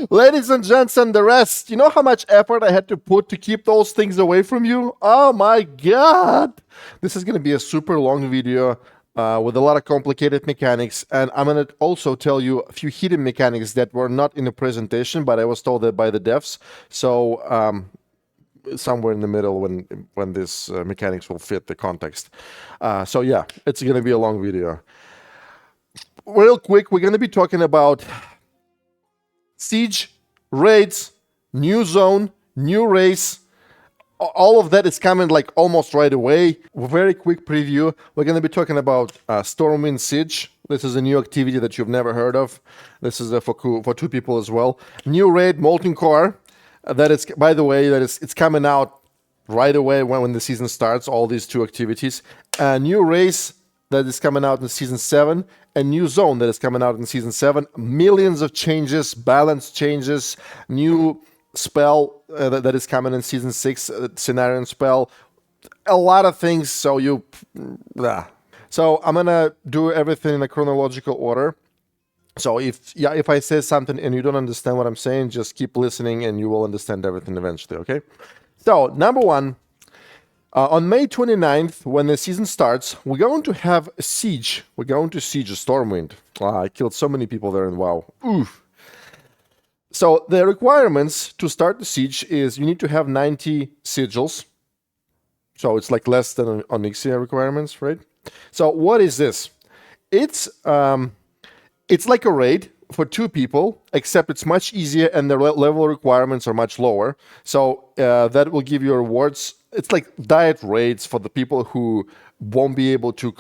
Ladies and gents and the rest, you know how much effort I had to put to keep those things away from you? Oh my god! This is going to be a super long video with a lot of complicated mechanics, and I'm going to also tell you a few hidden mechanics that were not in the presentation, but I was told that by the devs. So somewhere in the middle when this mechanics will fit the context. So yeah, it's going to be a long video. Real quick, we're going to be talking about siege, raids, new zone, new race. All of that is coming like almost right away. Very quick preview. We're going to be talking about Stormwind Siege. This is a new activity that you've never heard of. This is for two people as well. New raid, Molten Core. That is, by the way, it's coming out right away when the season starts. All these two activities. New race that is coming out in season 7. A new zone that is coming out in season 7. Millions of changes, balance changes, new spell that is coming in season 6, scenario spell, a lot of things. So I'm gonna do everything in a chronological order. So if I say something and you don't understand what I'm saying, just keep listening and you will understand everything eventually. Okay. So number one. On May 29th, when the season starts, we're going to have a siege. We're going to siege a Stormwind. I killed so many people there in WoW. Oof. So the requirements to start the siege is you need to have 90 sigils. So it's like less than Onyxia requirements, right? So what is this? It's like a raid for 2 people, except it's much easier and the level requirements are much lower. So that will give you rewards. It's like diet raids for the people who won't be able to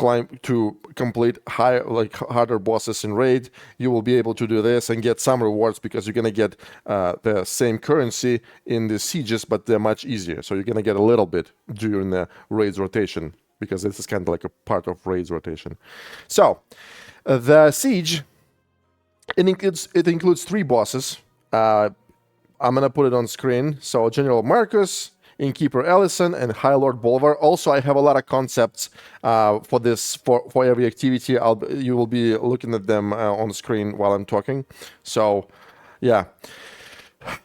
complete harder bosses in raid. You will be able to do this and get some rewards because you're gonna get the same currency in the sieges, but they're much easier. So you're gonna get a little bit during the raids rotation because this is kind of like a part of raids rotation. So the siege. It includes 3 bosses. I'm gonna put it on screen. So General Marcus, Innkeeper Ellison, and High Lord Bolvar. Also, I have a lot of concepts for this for every activity. You will be looking at them on screen while I'm talking. So, yeah,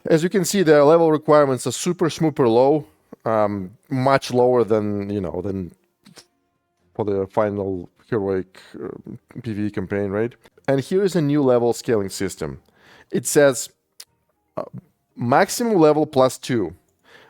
as you can see, the level requirements are super low, much lower than for the final heroic PvE campaign, right? And here is a new level scaling system. It says maximum level +2.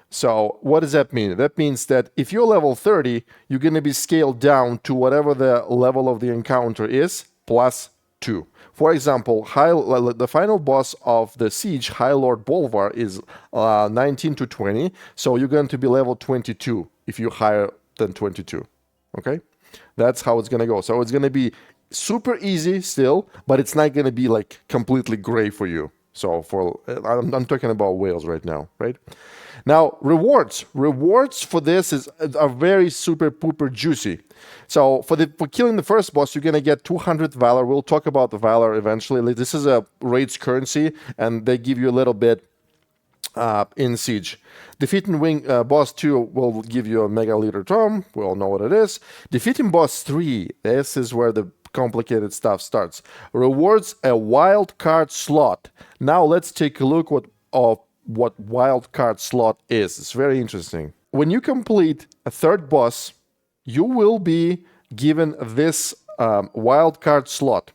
So what does that mean? That means that if you're level 30, you're going to be scaled down to whatever the level of the encounter is, +2. For example, the final boss of the siege, High Lord Bolvar, is 19 to 20. So you're going to be level 22 if you're higher than 22. Okay? That's how it's going to go. So it's going to be super easy still, but it's not going to be like completely gray for you. So I'm talking about whales right now, right? Now, rewards for this are very super pooper juicy. So for killing the first boss, you're gonna get 200 Valor. We'll talk about the Valor eventually. This is a raid's currency, and they give you a little bit in Siege. Defeating boss 2 will give you a Mega Leader Tome. We all know what it is. Defeating boss 3, this is where the complicated stuff starts. Rewards a Wildcard slot. Now let's take a look what Wildcard slot is. It's very interesting. When you complete a 3rd boss, you will be given this Wildcard slot.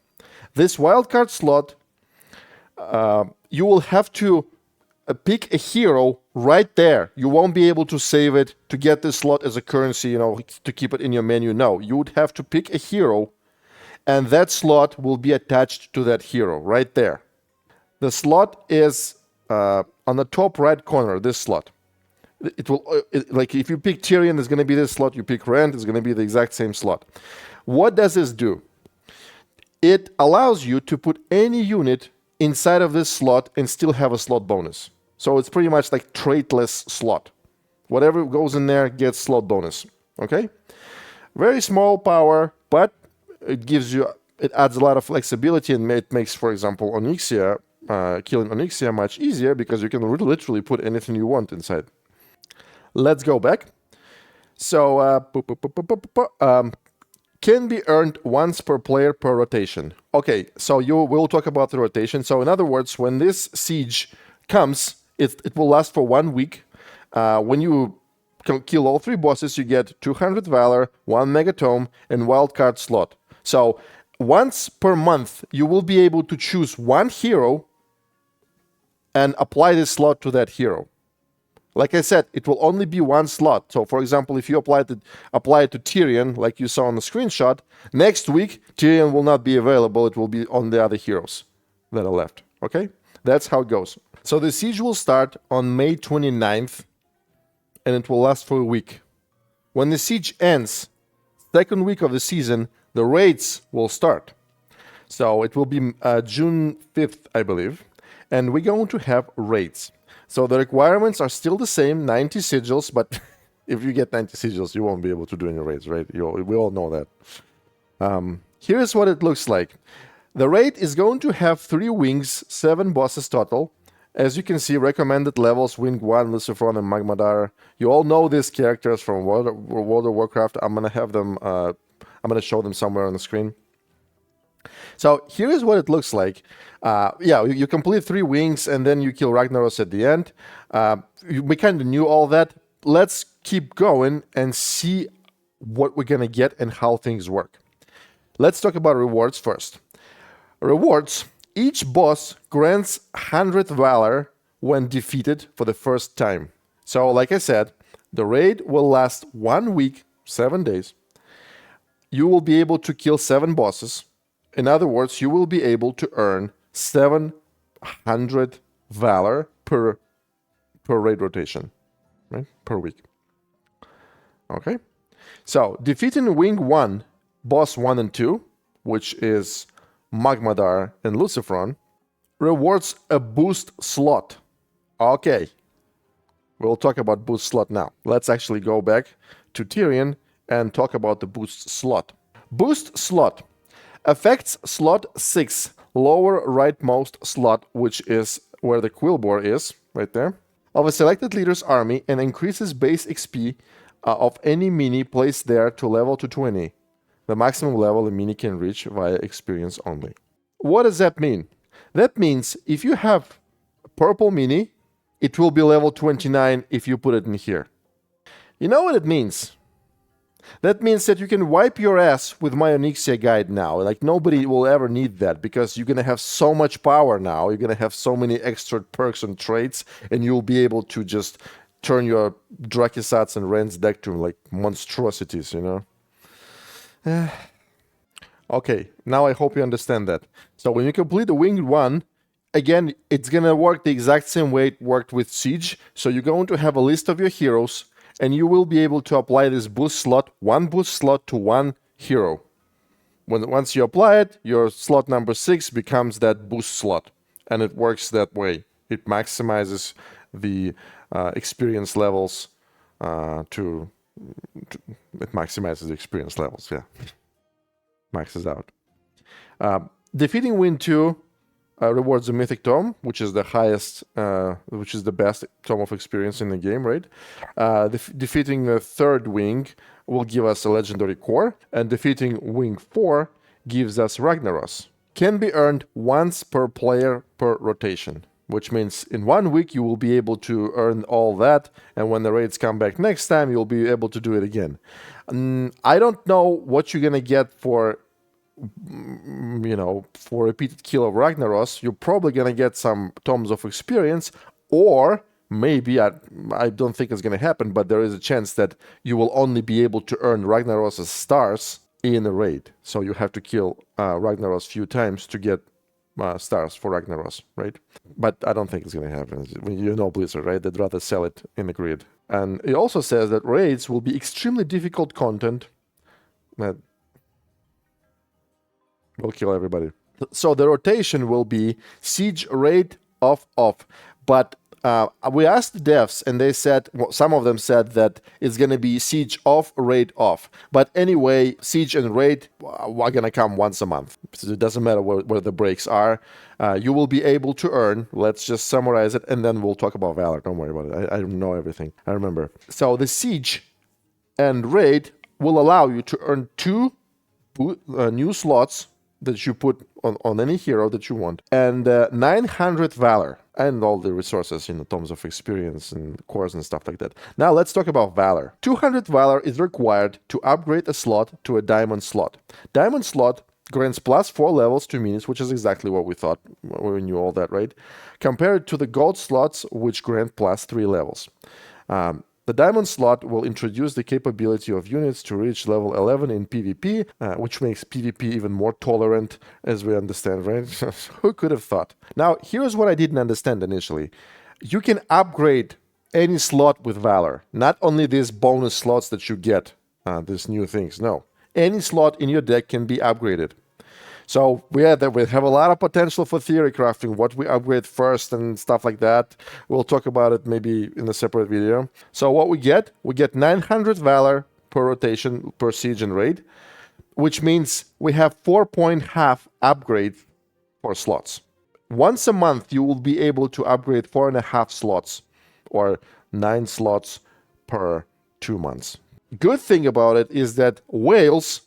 This Wildcard slot, you will have to pick a hero right there. You won't be able to save it to get this slot as a currency, to keep it in your menu. No, you would have to pick a hero, and that slot will be attached to that hero right there. The slot is on the top right corner, this slot. Like if you pick Tyrion, it's going to be this slot. You pick Rand, it's going to be the exact same slot. What does this do? It allows you to put any unit inside of this slot and still have a slot bonus. So it's pretty much like traitless slot. Whatever goes in there gets slot bonus. Okay? Very small power, but it adds a lot of flexibility, and it makes, for example, Onyxia, killing Onyxia much easier because you can literally put anything you want inside. Let's go back. So Can be earned once per player per rotation. Okay, so we'll talk about the rotation. So in other words, when this siege comes, it will last for 1 week. When you kill all 3 bosses, you get 200 Valor, 1 Megatome, and Wildcard slot. So once per month, you will be able to choose 1 hero and apply this slot to that hero. Like I said, it will only be 1 slot. So for example, if you apply it to Tyrion, like you saw on the screenshot, next week, Tyrion will not be available. It will be on the other heroes that are left. Okay? That's how it goes. So the siege will start on May 29th, and it will last for a week. When the siege ends, second week of the season, the raids will start. So it will be June 5th, I believe, and we're going to have raids. So the requirements are still the same, 90 sigils, but if you get 90 sigils, you won't be able to do any raids, right? We all know that. Here's what it looks like. The raid is going to have 3 wings, 7 bosses total. As you can see, recommended levels, Wing 1, Lucifer, and Magmadar. You all know these characters from World of Warcraft. I'm going to have them, I'm going to show them somewhere on the screen. So here is what it looks like. You complete 3 wings and then you kill Ragnaros at the end. We kind of knew all that. Let's keep going and see what we're going to get and how things work. Let's talk about rewards first. Rewards. Each boss grants 100 Valor when defeated for the first time. So like I said, the raid will last 1 week, 7 days. You will be able to kill 7 bosses. In other words, you will be able to earn 700 Valor per raid rotation, right? Per week. Okay? So, defeating Wing 1, Boss 1 and 2, which is Magmadar and Lucifron, rewards a boost slot. Okay. We'll talk about boost slot now. Let's actually go back to Tyrion and talk about the boost slot. Boost slot affects slot 6, lower rightmost slot, which is where the Quillbore is, right there, of a selected leader's army, and increases base XP of any mini placed there to level to 20. The maximum level a mini can reach via experience only. What does that mean? That means if you have a purple mini, it will be level 29 if you put it in here. You know what it means? That means that you can wipe your ass with my Onyxia guide now. Like, nobody will ever need that because you're going to have so much power now. You're going to have so many extra perks and traits, and you'll be able to just turn your Drakisats and Ren's deck to like monstrosities, you know? Okay, now I hope you understand that. So when you complete the Winged One, again, it's going to work the exact same way it worked with Siege. So you're going to have a list of your heroes, and you will be able to apply this boost slot, 1 boost slot to 1 hero. Once you apply it, your slot number 6 becomes that boost slot, and it works that way. It maximizes the experience levels it maximizes the experience levels, yeah. Maxes out. Defeating Win 2 rewards a Mythic Tome, which is the highest, which is the best Tome of Experience in the game, right? Defeating the 3rd Wing will give us a Legendary Core, and defeating Wing 4 gives us Ragnaros. Can be earned once per player per rotation, which means in 1 week you will be able to earn all that, and when the raids come back next time, you'll be able to do it again. I don't know what you're gonna get for repeated kill of Ragnaros. You're probably gonna get some Tomes of Experience, or maybe, I don't think it's gonna happen, but there is a chance that you will only be able to earn Ragnaros' stars in a raid. So you have to kill Ragnaros a few times to get stars for Ragnaros, right? But I don't think it's going to happen. You know Blizzard, right? They'd rather sell it in the grid. And it also says that raids will be extremely difficult content that will kill everybody. So the rotation will be Siege, Raid, off. But we asked the devs, and they said, well, some of them said that it's going to be Siege off, Raid off. But anyway, Siege and Raid are going to come once a month. So it doesn't matter where the breaks are. You will be able to earn, let's just summarize it, and then we'll talk about Valor. Don't worry about it. I know everything. I remember. So the Siege and Raid will allow you to earn 2 new slots that you put on any hero that you want, and 900 Valor, and all the resources in terms of experience and cores and stuff like that. Now let's talk about Valor. 200 Valor is required to upgrade a slot to a diamond slot. Diamond slot grants plus 4 levels to minis, which is exactly what we thought. We knew all that, right? Compared to the gold slots, which grant plus 3 levels. The diamond slot will introduce the capability of units to reach level 11 in PvP, which makes PvP even more tolerant, as we understand, right? Who could have thought? Now, here's what I didn't understand initially. You can upgrade any slot with Valor, not only these bonus slots that you get, these new things, no. Any slot in your deck can be upgraded. So we have a lot of potential for theory crafting, what we upgrade first and stuff like that. We'll talk about it maybe in a separate video. So what we get 900 Valor per rotation, per siege and raid, which means we have 4.5 upgrade for slots. Once a month, you will be able to upgrade 4.5 slots, or 9 slots per 2 months. Good thing about it is that whales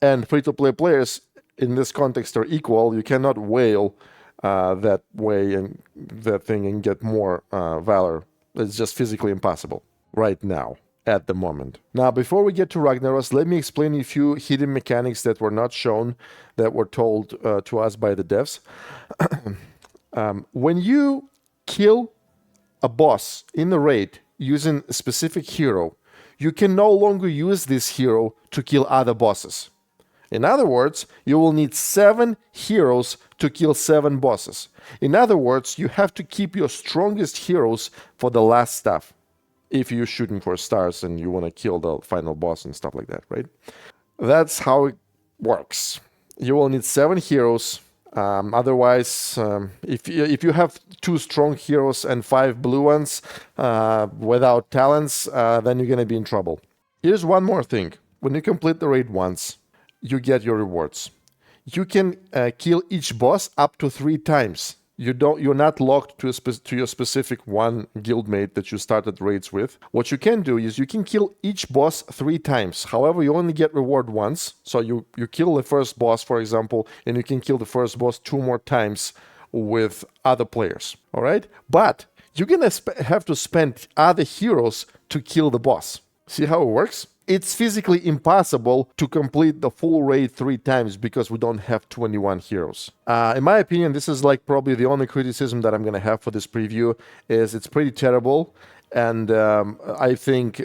and free-to-play players in this context are equal. You cannot whale that way and that thing and get more Valor. It's just physically impossible right now, at the moment. Now, before we get to Ragnaros, let me explain a few hidden mechanics that were not shown, that were told to us by the devs. When you kill a boss in the raid using a specific hero, you can no longer use this hero to kill other bosses. In other words, you will need 7 heroes to kill 7 bosses. In other words, you have to keep your strongest heroes for the last stuff, if you're shooting for stars and you want to kill the final boss and stuff like that, right? That's how it works. You will need 7 heroes. Otherwise, if you have 2 strong heroes and 5 blue ones without talents, then you're going to be in trouble. Here's one more thing. When you complete the raid once, you get your rewards. You can kill each boss up to 3 times. You're not locked to your specific one guildmate that you started raids with. What you can do is you can kill each boss 3 times. However, you only get reward once. So you kill the first boss, for example, and you can kill the first boss 2 more times with other players. All right? But you're gonna have to spend other heroes to kill the boss. See how it works? It's physically impossible to complete the full raid 3 times because we don't have 21 heroes. In my opinion, this is like probably the only criticism that I'm going to have for this preview, is it's pretty terrible. And I think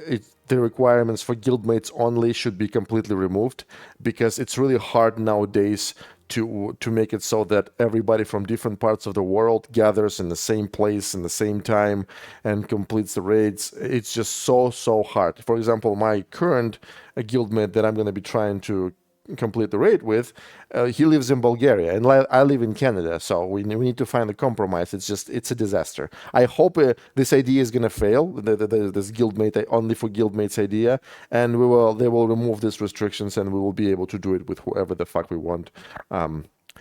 the requirements for guildmates only should be completely removed, because it's really hard nowadays to make it so that everybody from different parts of the world gathers in the same place in the same time and completes the raids. It's just so hard. For example, my current guildmate that I'm going to be trying to complete the raid with, he lives in Bulgaria and I live in Canada, so we need to find a compromise. It's a disaster. I hope this idea is going to fail, this guildmate only for guildmates idea, and they will remove these restrictions and we will be able to do it with whoever the fuck we want.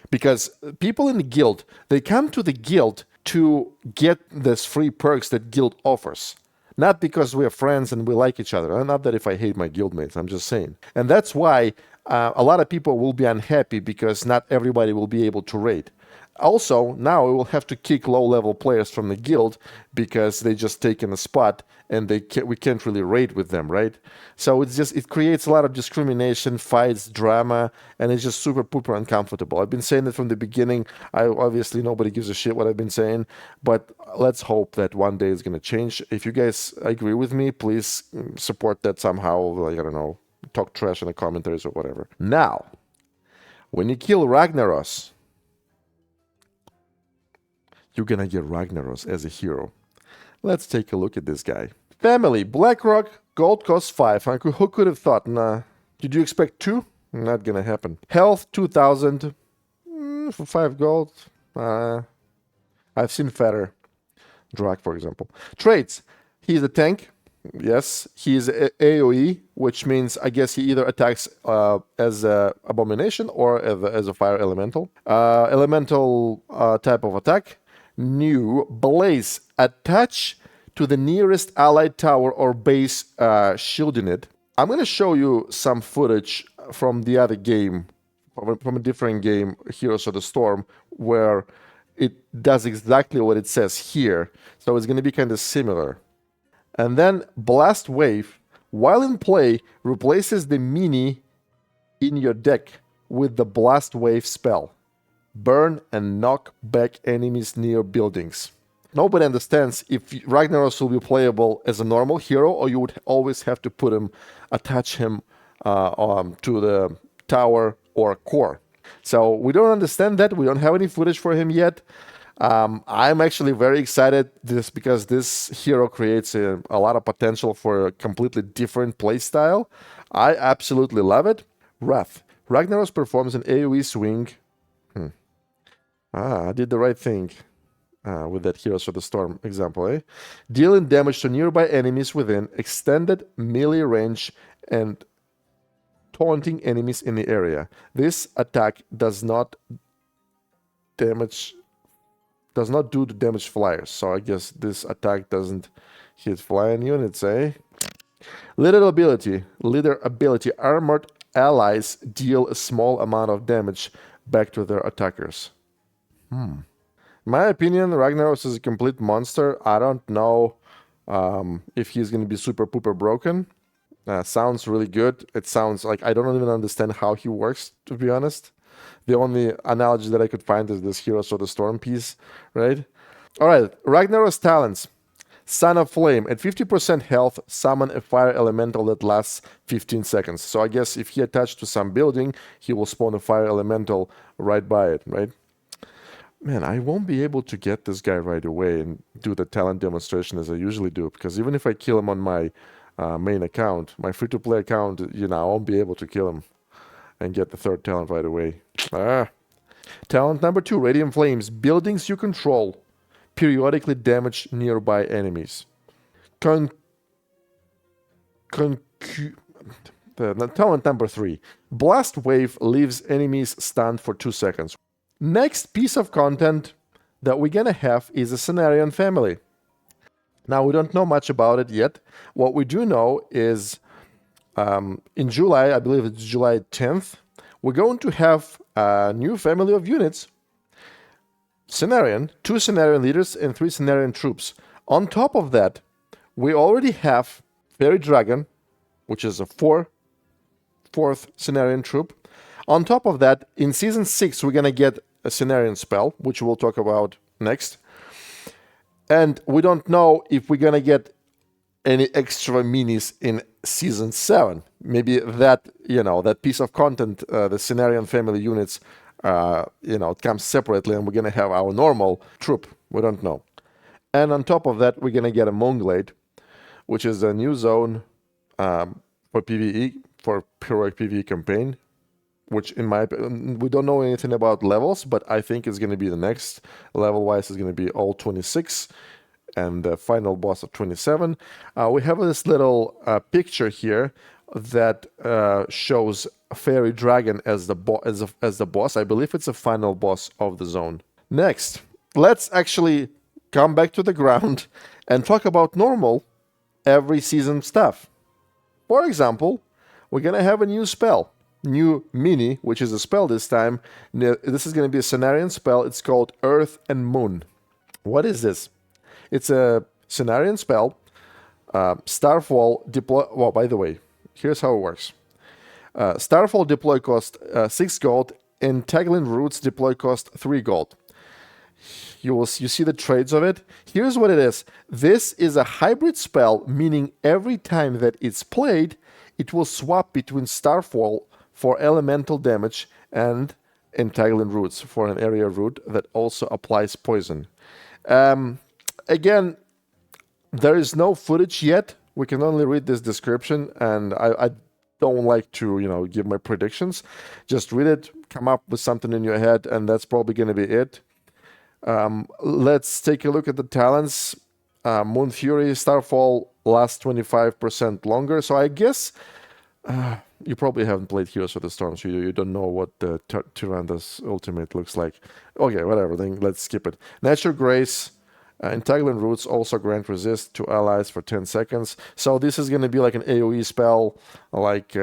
Because people in the guild, they come to the guild to get these free perks that guild offers. Not because we are friends and we like each other. Not that if I hate my guildmates, I'm just saying. And that's why a lot of people will be unhappy, because not everybody will be able to raid. Also, now we will have to kick low-level players from the guild because they just taken a spot and we can't really raid with them, right? So it creates a lot of discrimination, fights, drama, and it's just super pooper uncomfortable. I've been saying it from the beginning. Obviously nobody gives a shit what I've been saying, but let's hope that one day it's going to change. If you guys agree with me, please support that somehow. Like, I don't know, talk trash in the commentaries or whatever. Now, when you kill Ragnaros, you're gonna get Ragnaros as a hero. Let's take a look at this guy. Family, BlackRock, gold costs 5. Who could have thought? Nah. Did you expect 2? Not gonna happen. Health, 2,000. For 5 gold. I've seen fatter. Drak, for example. Traits. He's a tank. Yes. He's AoE, which means I guess he either attacks as an abomination or as a fire elemental. Elemental type of attack. New Blaze. Attach to the nearest allied tower or base shielding it. I'm going to show you some footage from the other game, from a different game, Heroes of the Storm, where it does exactly what it says here. So it's going to be kind of similar. And then Blast Wave, while in play, replaces the mini in your deck with the Blast Wave spell. Burn and knock back enemies near buildings. Nobody understands if Ragnaros will be playable as a normal hero, or you would always have to attach him to the tower or core. So we don't understand that. We don't have any footage for him yet. I'm actually very excited because this hero creates a lot of potential for a completely different playstyle. I absolutely love it. Wrath. Ragnaros performs an AoE swing. I did the right thing with that Heroes of the Storm example. Dealing damage to nearby enemies within extended melee range and taunting enemies in the area. This attack does not do the damage flyers. So I guess this attack doesn't hit flying units, Leader ability. Armored allies deal a small amount of damage back to their attackers. In my opinion, Ragnaros is a complete monster. I don't know if he's going to be super pooper broken. Sounds really good. It sounds like I don't even understand how he works, to be honest. The only analogy that I could find is this Heroes of the Storm piece, right? All right, Ragnaros talents. Son of Flame. At 50% health, summon a fire elemental that lasts 15 seconds. So I guess if he attached to some building, he will spawn a fire elemental right by it, right? Man, I won't be able to get this guy right away and do the talent demonstration as I usually do, because even if I kill him on my main account, my free-to-play account, I won't be able to kill him and get the third talent right away. Talent number 2, Radiant Flames. Buildings you control periodically damage nearby enemies. Talent number 3, Blast Wave leaves enemies stunned for 2 seconds. Next piece of content that we're gonna have is a Cenarion family. Now, we don't know much about it yet. What we do know is in July, I believe it's July 10th, we're going to have a new family of units. Cenarion, 2 Cenarion leaders and 3 Cenarion troops. On top of that, we already have Fairy Dragon, which is a fourth Cenarion troop. On top of that, in Season 6, we're going to get a Cenarion spell, which we'll talk about next. And we don't know if we're going to get any extra minis in Season 7. Maybe that, that piece of content, the Cenarion family units, it comes separately and we're going to have our normal troop. We don't know. And on top of that, we're going to get a Moonglade, which is a new zone for PvE, for Heroic PvE campaign, which in my opinion, we don't know anything about levels, but I think it's going to be the next level-wise is going to be all 26 and the final boss of 27. We have this little picture here that shows Fairy Dragon as the boss. I believe it's the final boss of the zone. Next, let's actually come back to the ground and talk about normal every season stuff. For example, we're going to have a new spell. New mini, which is a spell this time. This is going to be a Cenarion spell. It's called Earth and Moon. What is this? It's a Cenarion spell. Starfall deploy. Well, by the way, here's how it works. Starfall deploy cost 6 gold, and Taglin Roots deploy cost 3 gold. You see the trades of it. Here's what it is. This is a hybrid spell, meaning every time that it's played, it will swap between Starfall for elemental damage and Taglin Roots for an area root that also applies poison. Again, there is no footage yet. We can only read this description, and I don't like to, give my predictions. Just read it, come up with something in your head, and that's probably going to be it. Let's take a look at the talents. Moon Fury, Starfall lasts 25% longer. So I guess you probably haven't played Heroes of the Storm, so you don't know what the Tyranda's ultimate looks like. Okay, whatever, then let's skip it. Natural Grace Entanglement Roots also grant resist to allies for 10 seconds. So this is going to be like an AoE spell, like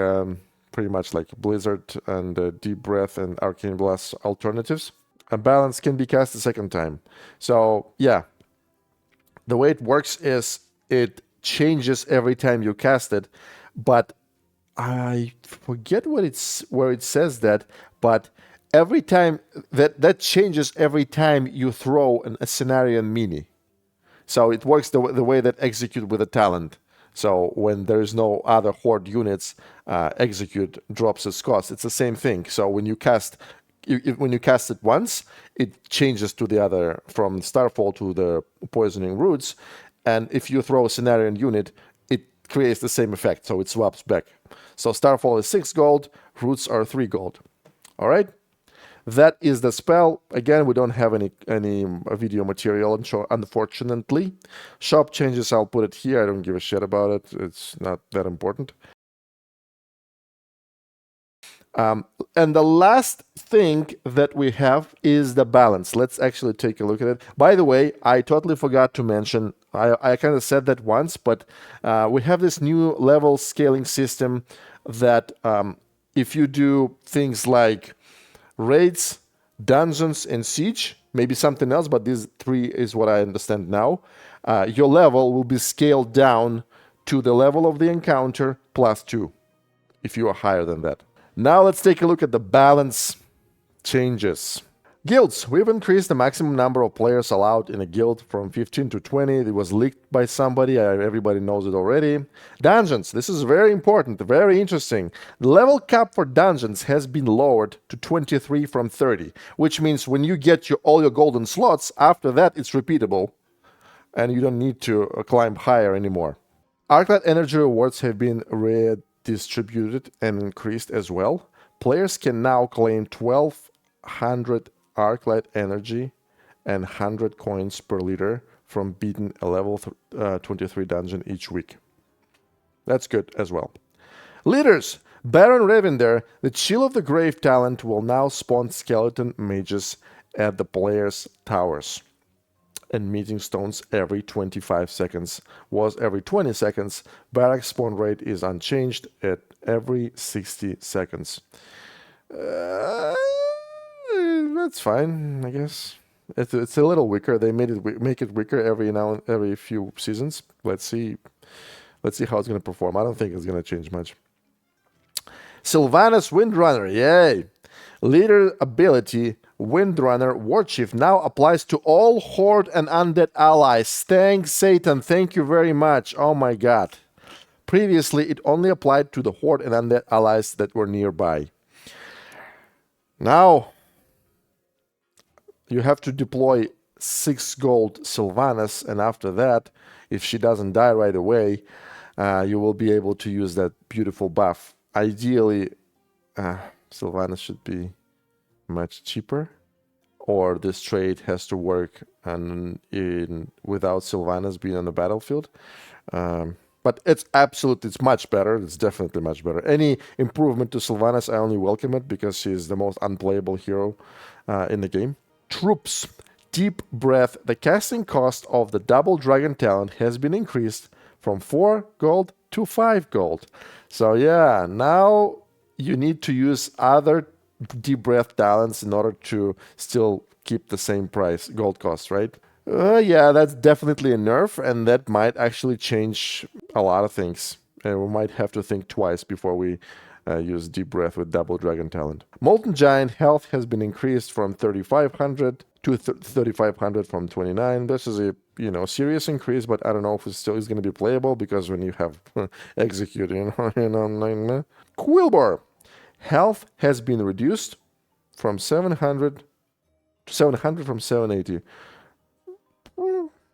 pretty much like Blizzard and Deep Breath and Arcane Blast alternatives. A balance can be cast a second time. So yeah, the way it works is it changes every time you cast it, but I forget where it says that, but every time that changes every time you throw a Cenarian mini. So it works the way that Execute with a talent. So when there's no other Horde units, Execute drops its cost. It's the same thing. So when you cast it once, it changes to the other, from Starfall to the Poisoning Roots. And if you throw a Cenarian unit, it creates the same effect. So it swaps back. So Starfall is 6 gold, Roots are 3 gold. All right? That is the spell. Again, we don't have any video material, unfortunately. Shop changes, I'll put it here. I don't give a shit about it. It's not that important. And the last thing that we have is the balance. Let's actually take a look at it. By the way, I totally forgot to mention, I kind of said that once, but we have this new level scaling system that if you do things like raids, dungeons, and siege, maybe something else, but these 3 is what I understand now, your level will be scaled down to the level of the encounter plus 2 if you are higher than that. Now let's take a look at the balance changes. Guilds. We've increased the maximum number of players allowed in a guild from 15 to 20. It was leaked by somebody. Everybody knows it already. Dungeons. This is very important, very interesting. The level cap for dungeons has been lowered to 23 from 30, which means when you get all your golden slots, after that it's repeatable, and you don't need to climb higher anymore. Arclight energy rewards have been redistributed and increased as well. Players can now claim 1,200 Arclight energy and 100 coins per liter from beating a level 23 dungeon each week. That's good as well. Leaders. Baron Ravender, the Chill of the Grave talent, will now spawn skeleton mages at the player's towers and meeting stones every 25 seconds. Was every 20 seconds. Barrack spawn rate is unchanged at every 60 seconds. That's fine, I guess. It's a little weaker. They make it weaker every few seasons. Let's see how it's going to perform. I don't think it's going to change much. Sylvanas Windrunner, yay! Leader ability Windrunner Warchief now applies to all Horde and Undead allies. Thanks, Satan. Thank you very much. Oh my god. Previously, it only applied to the Horde and Undead allies that were nearby. Now, you have to deploy 6 gold Sylvanas, and after that, if she doesn't die right away, you will be able to use that beautiful buff. Ideally, Sylvanas should be much cheaper, or this trade has to work without Sylvanas being on the battlefield. But it's much better. It's definitely much better. Any improvement to Sylvanas, I only welcome it because she's the most unplayable hero in the game. Troops. Deep Breath. The casting cost of the Double Dragon talent has been increased from 4 gold to 5 gold. So yeah, now you need to use other Deep Breath talents in order to still keep the same price, gold cost, right? Yeah, that's definitely a nerf, and that might actually change a lot of things. And we might have to think twice before we use Deep Breath with Double Dragon talent. Molten Giant health has been increased from 3,500 to 3,500 from 29. This is a serious increase, but I don't know if it still is going to be playable, because when you have executing online. Quillbar health has been reduced from 700 to 700 from 780.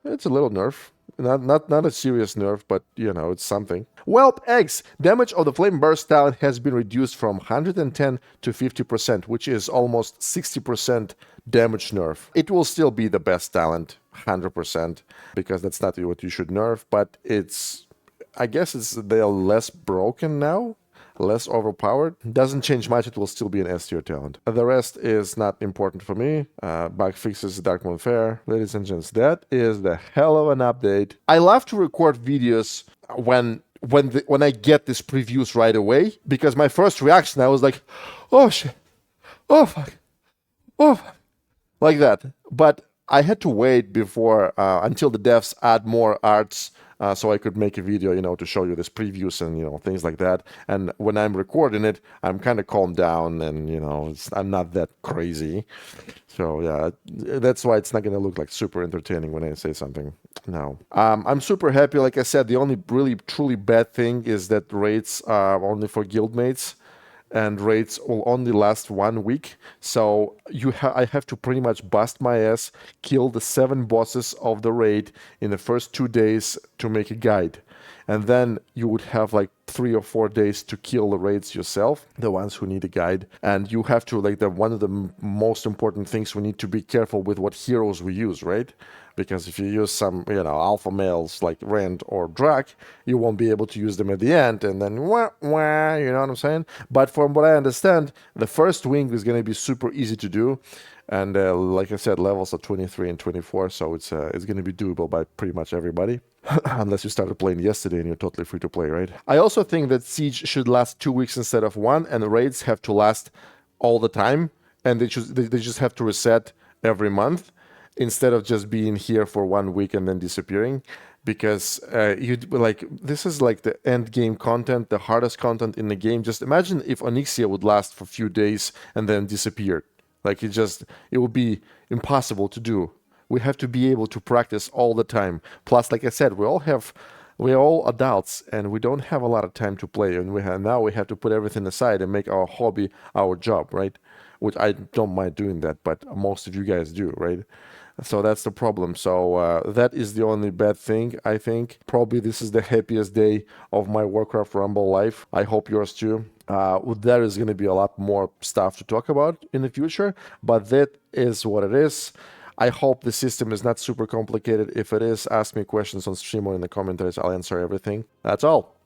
It's a little nerf. Not a serious nerf, but it's something. Whelp Eggs. Damage of the Flame Burst talent has been reduced from 110 to 50%, which is almost 60% damage nerf. It will still be the best talent, 100%, because that's not what you should nerf, but I guess they are less broken now. less overpowered. Doesn't change much, it will still be an S tier talent. The rest is not important for me. Bug fixes, Dark Moon Fair. Ladies and gents, that is the hell of an update. I love to record videos when I get these previews right away, because my first reaction, I was like, oh shit, oh fuck, oh fuck, like that. But I had to wait before until the devs add more arts, so I could make a video, to show you this previews and things like that. And when I'm recording it, I'm kind of calmed down, and I'm not that crazy. So yeah, that's why it's not gonna look like super entertaining when I say something. No, I'm super happy. Like I said, the only really truly bad thing is that raids are only for guildmates, and raids will only last 1 week. So I have to pretty much bust my ass, kill the 7 bosses of the raid in the first 2 days to make a guide. And then you would have like 3 or 4 days to kill the raids yourself, the ones who need a guide. And you have to, one of the most important things, we need to be careful with what heroes we use, right? Because if you use some, alpha males like Rand or Drak, you won't be able to use them at the end, and then wah, wah, you know what I'm saying? But from what I understand, the first wing is going to be super easy to do. And like I said, levels are 23 and 24, so it's going to be doable by pretty much everybody. Unless you started playing yesterday and you're totally free to play, right? I also think that Siege should last 2 weeks instead of 1, and the raids have to last all the time, and they just have to reset every month, instead of just being here for 1 week and then disappearing. Because this is like the end game content, the hardest content in the game. Just imagine if Onyxia would last for a few days and then disappeared. Like it would be impossible to do. We have to be able to practice all the time. Plus, like I said, we're all adults and we don't have a lot of time to play, and now we have to put everything aside and make our hobby our job, right? Which I don't mind doing that, but most of you guys do, right? So that's the problem. So that is the only bad thing, I think. Probably this is the happiest day of my Warcraft Rumble life. I hope yours too. There is going to be a lot more stuff to talk about in the future, but that is what it is. I hope the system is not super complicated. If it is, ask me questions on stream or in the commentaries. I'll answer everything. That's all.